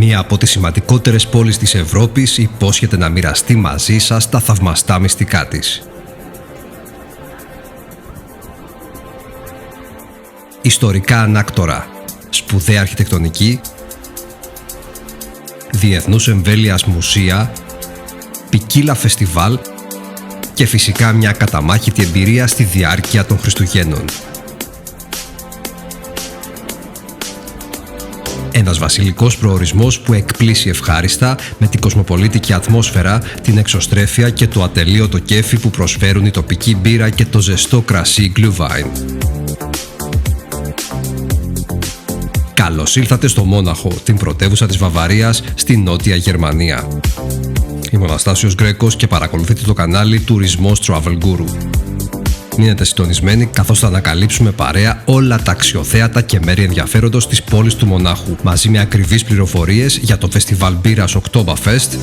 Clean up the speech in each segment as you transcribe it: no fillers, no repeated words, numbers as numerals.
Μία από τις σημαντικότερες πόλεις της Ευρώπης υπόσχεται να μοιραστεί μαζί σας τα θαυμαστά μυστικά της. Ιστορικά ανάκτορα, σπουδαία αρχιτεκτονική, διεθνούς εμβέλειας μουσεία, ποικίλα φεστιβάλ και φυσικά μια ακαταμάχητη εμπειρία στη διάρκεια των Χριστουγέννων. Ένας βασιλικός προορισμός που εκπλήσει ευχάριστα με την κοσμοπολίτικη ατμόσφαιρα, την εξωστρέφεια και το ατελείωτο κέφι που προσφέρουν η τοπική μπύρα και το ζεστό κρασί Glühwein. Καλώς ήλθατε στο Μόναχο, την πρωτεύουσα της Βαβαρίας, στη Νότια Γερμανία. Είμαι ο Αναστάσιος Γκρέκος και παρακολουθείτε το κανάλι Τουρισμός Travel Guru. Μείνετε συντονισμένοι καθώς θα ανακαλύψουμε παρέα όλα τα αξιοθέατα και μέρη ενδιαφέροντος της πόλης του Μονάχου, μαζί με ακριβείς πληροφορίες για το φεστιβάλ μπύρας Oktoberfest,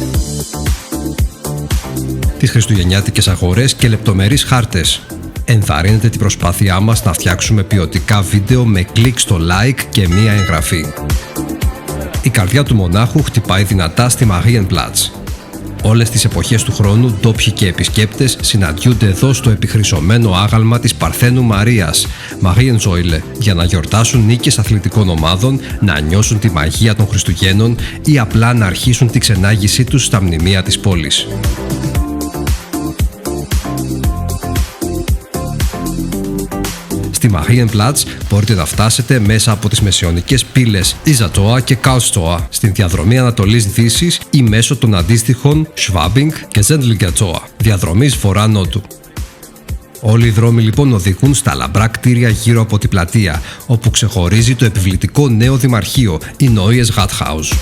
τις χριστουγεννιάτικες αγορές και λεπτομερείς χάρτες. Ενθαρρύνετε την προσπάθειά μας να φτιάξουμε ποιοτικά βίντεο με κλικ στο like και μία εγγραφή. Η καρδιά του Μονάχου χτυπάει δυνατά στη Marienplatz. Όλες τις εποχές του χρόνου ντόπιοι και επισκέπτες συναντιούνται εδώ στο επιχρυσωμένο άγαλμα της Παρθένου Μαρίας, Mariensäule, για να γιορτάσουν νίκες αθλητικών ομάδων, να νιώσουν τη μαγεία των Χριστουγέννων ή απλά να αρχίσουν τη ξενάγησή τους στα μνημεία της πόλης. Στη Marienplatz μπορείτε να φτάσετε μέσα από τις μεσαιωνικές πύλες Isartor και Karlstor στην διαδρομή Ανατολής-Δύσης ή μέσω των αντίστοιχων Schwabing και Sendlinger Tor, διαδρομής βορρά-νότου. Όλοι οι δρόμοι λοιπόν οδηγούν στα λαμπρά κτίρια γύρω από την πλατεία, όπου ξεχωρίζει το επιβλητικό νέο δημαρχείο, η Neues Rathaus.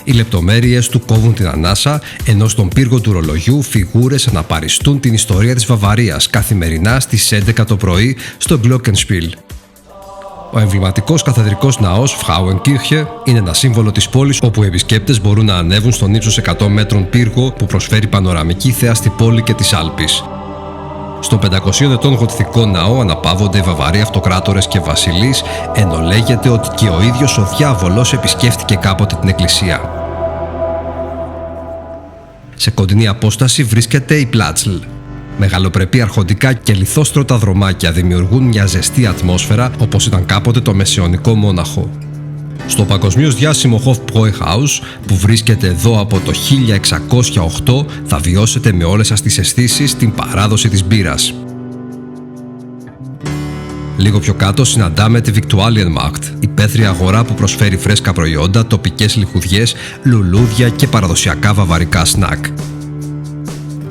Οι λεπτομέρειες του κόβουν την ανάσα, ενώ στον πύργο του ρολογιού φιγούρες αναπαριστούν την ιστορία της Βαβαρίας καθημερινά στις 11 το πρωί στο Glockenspiel. Ο εμβληματικός καθεδρικός ναός Frauenkirche είναι ένα σύμβολο της πόλης, όπου οι επισκέπτες μπορούν να ανέβουν στον ύψος 100 μέτρων πύργο που προσφέρει πανοραμική θέα στη πόλη και τις Άλπεις. Στον 500 ετών γοτθικό ναό αναπαύονται οι Βαβαροί αυτοκράτορες και βασιλείς, ενώ λέγεται ότι και ο ίδιος ο διάβολος επισκέφτηκε κάποτε την εκκλησία. Σε κοντινή απόσταση βρίσκεται η Platzl. Μεγαλοπρεπή αρχοντικά και λιθόστρωτα δρομάκια δημιουργούν μια ζεστή ατμόσφαιρα, όπως ήταν κάποτε το μεσαιωνικό Μόναχο. Στο παγκοσμίως διάσημο Hofbräuhaus, που βρίσκεται εδώ από το 1608, θα βιώσετε με όλες σας τις αισθήσεις την παράδοση της μπύρας. Λίγο πιο κάτω συναντάμε τη Viktualienmarkt, υπαίθρια αγορά που προσφέρει φρέσκα προϊόντα, τοπικές λιχουδιές, λουλούδια και παραδοσιακά βαβαρικά σνακ.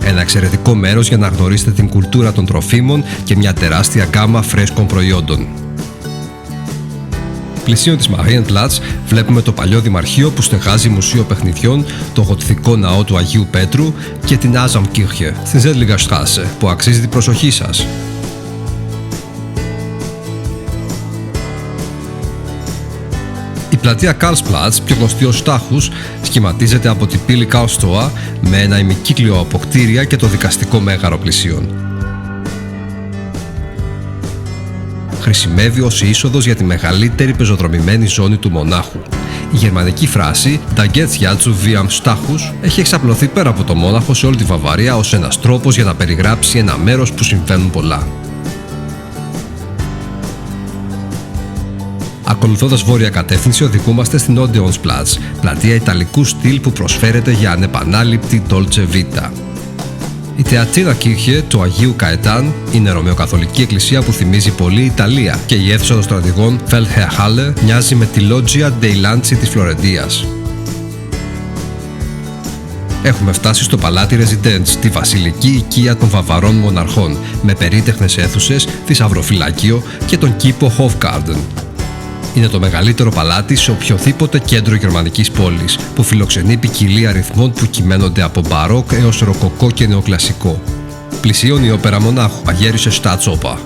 Ένα εξαιρετικό μέρος για να γνωρίσετε την κουλτούρα των τροφίμων και μια τεράστια γκάμα φρέσκων προϊόντων. Πλησίον της Marienplatz βλέπουμε το παλιό δημαρχείο που στεγάζει μουσείο παιχνιδιών, το γοτθικό ναό του Αγίου Πέτρου και την Asamkirche στην Sendlinger Straße, που αξίζει την προσοχή σας. Η πλατεία Karlsplatz, πιο γνωστή ως Stachus, σχηματίζεται από την πύλη Karlstor με ένα ημικύκλιο από κτίρια και το δικαστικό μέγαρο πλησίον. Χρησιμεύει ως είσοδος για τη μεγαλύτερη πεζοδρομημένη ζώνη του Μονάχου. Η γερμανική φράση «Da geht's ja zu wie am Stachus» έχει εξαπλωθεί πέρα από το Μόναχο σε όλη τη Βαβαρία ως ένας τρόπος για να περιγράψει ένα μέρος που συμβαίνουν πολλά. Ακολουθώντας βόρεια κατεύθυνση οδηγούμαστε στην Odeonsplatz, πλατεία ιταλικού στυλ που προσφέρεται για ανεπανάληπτη Dolce Vita. Η Theatinerkirche του Αγίου Καετάν είναι ρωμαιοκαθολική εκκλησία που θυμίζει πολύ Ιταλία και η αίθουσα των στρατηγών Feldherrhalle μοιάζει με τη Loggia dei Lanzi της Φλωρεντίας. Έχουμε φτάσει στο παλάτι Residence, τη βασιλική οικία των Βαβαρών μοναρχών, με περίτεχνες αίθουσες, θησαυροφυλάκιο και τον κήπο Hofgarten. Είναι το μεγαλύτερο παλάτι σε οποιοδήποτε κέντρο γερμανικής πόλης, που φιλοξενεί ποικιλία ρυθμών που κυμαίνονται από μπαρόκ έως ροκοκό και νεοκλασικό. Πλησίον η όπερα Μονάχου, Bayerische Staatsoper.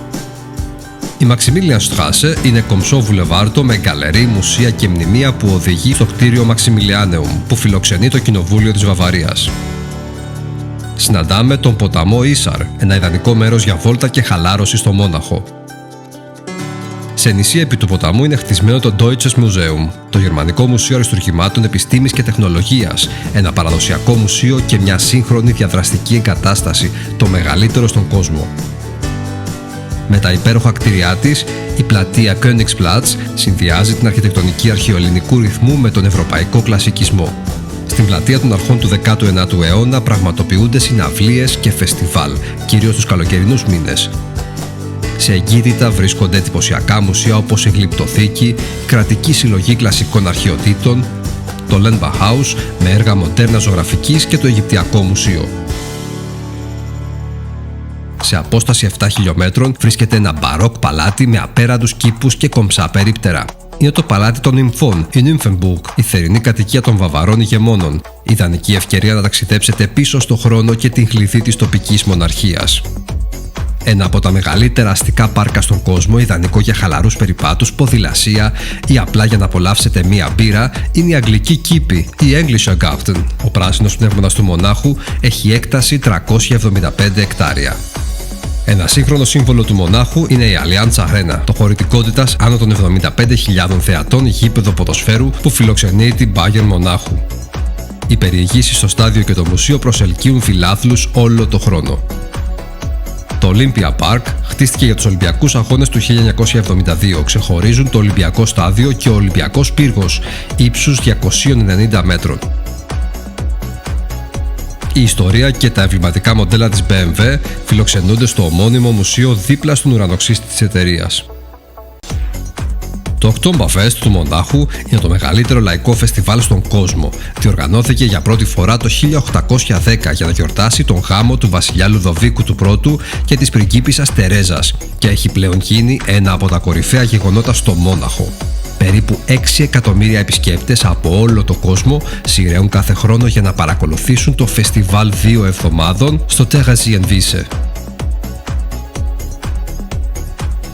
Η Maximilianstraße είναι κομψό βουλεβάρτο με γκαλερί, μουσεία και μνημεία που οδηγεί στο κτίριο Maximilianeum, που φιλοξενεί το Κοινοβούλιο της Βαβαρίας. Συναντάμε τον ποταμό Ίσαρ, ένα ιδανικό μέρος για βόλτα και χαλάρωση στο Μόναχο. Σε νησί επί του ποταμού είναι χτισμένο το Deutsches Museum, το Γερμανικό Μουσείο Αριστουργημάτων Επιστήμης και Τεχνολογίας, ένα παραδοσιακό μουσείο και μια σύγχρονη διαδραστική εγκατάσταση, το μεγαλύτερο στον κόσμο. Με τα υπέροχα κτίρια της, η πλατεία Königsplatz συνδυάζει την αρχιτεκτονική αρχαιοελληνικού ρυθμού με τον ευρωπαϊκό κλασικισμό. Στην πλατεία των αρχών του 19ου αιώνα πραγματοποιούνται συναυλίες και φεστιβάλ, κυρίως τους καλοκαιρινούς μήνες. Σε εγκύτητα βρίσκονται εντυπωσιακά μουσεία όπως η Γλυπτοθήκη, η Κρατική Συλλογή Κλασικών Αρχαιοτήτων, το Lendbach με έργα μοντέρνας ζωγραφικής και το Αιγυπτιακό Μουσείο. Σε απόσταση 7 χιλιόμετρων βρίσκεται ένα μπαρόκ παλάτι με απέραντους κήπους και κομψά περίπτερα. Είναι το παλάτι των Νυμφών, η Nymphenburg, η θερινή κατοικία των Βαβαρών ηγεμόνων. Ιδανική ευκαιρία να ταξιδέψετε πίσω στο χρόνο και την κλειδί της τοπικής μοναρχίας. Ένα από τα μεγαλύτερα αστικά πάρκα στον κόσμο, ιδανικό για χαλαρούς περιπάτους, ποδηλασία ή απλά για να απολαύσετε μία μπύρα, είναι η αγγλική κήπη, η Englischer Garten. Ο πράσινος πνεύμονας του μονάχου έχει έκταση 375 εκτάρια. Ένα σύγχρονο σύμβολο του μονάχου είναι η Allianz Arena, το χωρητικότητας άνω των 75.000 θεατών γήπεδο ποδοσφαίρου που φιλοξενεί την Bayern Μονάχου. Οι περιηγήσεις στο στάδιο και το μουσείο προσελκύουν φιλάθλους όλο το χρόνο. Το Olympia Park χτίστηκε για τους Ολυμπιακούς Αγώνες του 1972. Ξεχωρίζουν το Ολυμπιακό Στάδιο και ο Ολυμπιακός Πύργος, ύψους 290 μέτρων. Η ιστορία και τα εμβληματικά μοντέλα της BMW φιλοξενούνται στο ομώνυμο μουσείο δίπλα στον ουρανοξύστη της εταιρείας. Το Oktoberfest του Μονάχου είναι το μεγαλύτερο λαϊκό φεστιβάλ στον κόσμο. Διοργανώθηκε για πρώτη φορά το 1810 για να γιορτάσει τον γάμο του βασιλιά Λουδοβίκου του Πρώτου και της πριγκίπισσας Τερέζας και έχει πλέον γίνει ένα από τα κορυφαία γεγονότα στο Μόναχο. Περίπου 6 εκατομμύρια επισκέπτες από όλο το κόσμο σειραίουν κάθε χρόνο για να παρακολουθήσουν το φεστιβάλ 2 εβδομάδων στο Theresienwiese.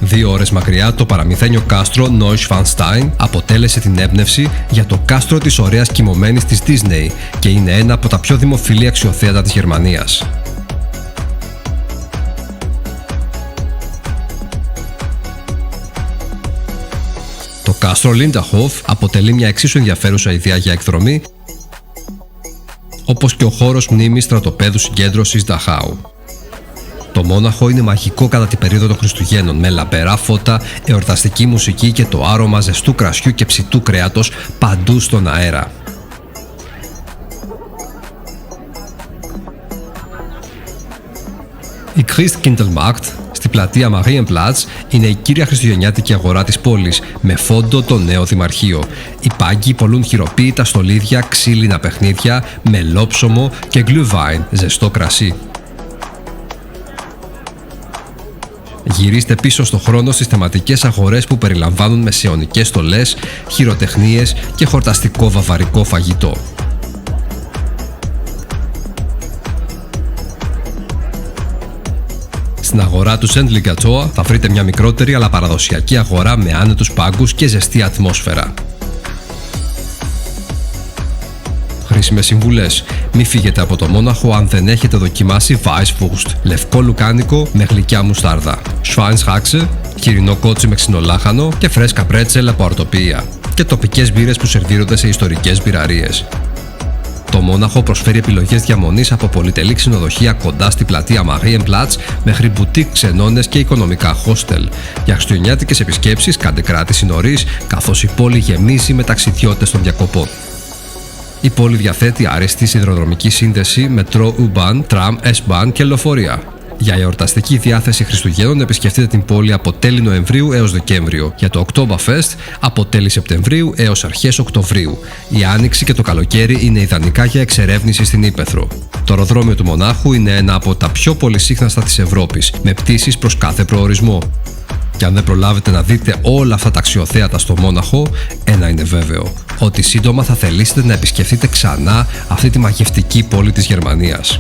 2 ώρες μακριά, το παραμυθένιο κάστρο Neuschwanstein αποτέλεσε την έμπνευση για το κάστρο της ωραίας κοιμωμένης της Disney και είναι ένα από τα πιο δημοφιλή αξιοθέατα της Γερμανίας. Το κάστρο Linderhof αποτελεί μια εξίσου ενδιαφέρουσα ιδέα για εκδρομή, όπως και ο χώρος μνήμης στρατοπέδου συγκέντρωσης Dachau. Το Μόναχο είναι μαγικό κατά την περίοδο των Χριστουγέννων, με λαμπερά φώτα, εορταστική μουσική και το άρωμα ζεστού κρασιού και ψητού κρέατος παντού στον αέρα. Η Christkindlmarkt στη πλατεία Marienplatz είναι η κύρια χριστουγεννιάτικη αγορά της πόλης, με φόντο το νέο δημαρχείο. Οι πάγκοι πολλούν χειροποίητα στολίδια, ξύλινα παιχνίδια, μελόψωμο και Glühwein, ζεστό κρασί. Γυρίστε πίσω στο χρόνο στις θεματικές αγορές που περιλαμβάνουν μεσαιωνικές στολές, χειροτεχνίες και χορταστικό βαβαρικό φαγητό. Στην αγορά του Sendlinger Tor θα βρείτε μια μικρότερη αλλά παραδοσιακή αγορά με άνετους πάγκους και ζεστή ατμόσφαιρα. Χρήσιμες συμβουλές. Μη φύγετε από το Μόναχο αν δεν έχετε δοκιμάσει Weisswurst, λευκό λουκάνικο με γλυκιά μουστάρδα, Schweinshaxe, χοιρινό κότσι με ξινολάχανο και φρέσκα πρέτσελ από αρτοποιεία και τοπικές μπύρες που σερβίρονται σε ιστορικές μπυραρίες. Το Μόναχο προσφέρει επιλογές διαμονής από πολυτελή ξενοδοχεία κοντά στη πλατεία Marienplatz μέχρι μπουτίκ, ξενώνες και οικονομικά hostel. Για χριστουγεννιάτικες επισκέψεις κάντε κράτηση νωρίς, καθώς η πόλη γεμίζει με ταξιδιώτες των διακοπών. Η πόλη διαθέτει άριστη σιδηροδρομική σύνδεση, μετρό, U-Bahn, τραμ, S-Bahn και λεωφορεία. Για εορταστική διάθεση Χριστουγέννων επισκεφτείτε την πόλη από τέλη Νοεμβρίου έως Δεκέμβριο. Για το Oktoberfest από τέλη Σεπτεμβρίου έως αρχές Οκτωβρίου. Η Άνοιξη και το καλοκαίρι είναι ιδανικά για εξερεύνηση στην Ύπαιθρο. Το αεροδρόμιο του Μονάχου είναι ένα από τα πιο πολυσύχναστα της Ευρώπης, με πτήσεις προς κάθε προορισμό. Και αν δεν προλάβετε να δείτε όλα αυτά τα αξιοθέατα στο Μόναχο, ένα είναι βέβαιο, ότι σύντομα θα θελήσετε να επισκεφτείτε ξανά αυτή τη μαγευτική πόλη της Γερμανίας.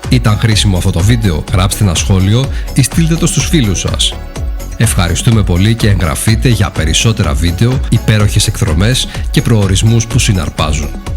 Ήταν χρήσιμο αυτό το βίντεο? Γράψτε ένα σχόλιο ή στείλτε το στους φίλους σας. Ευχαριστούμε πολύ και εγγραφείτε για περισσότερα βίντεο, υπέροχες εκδρομές και προορισμούς που συναρπάζουν.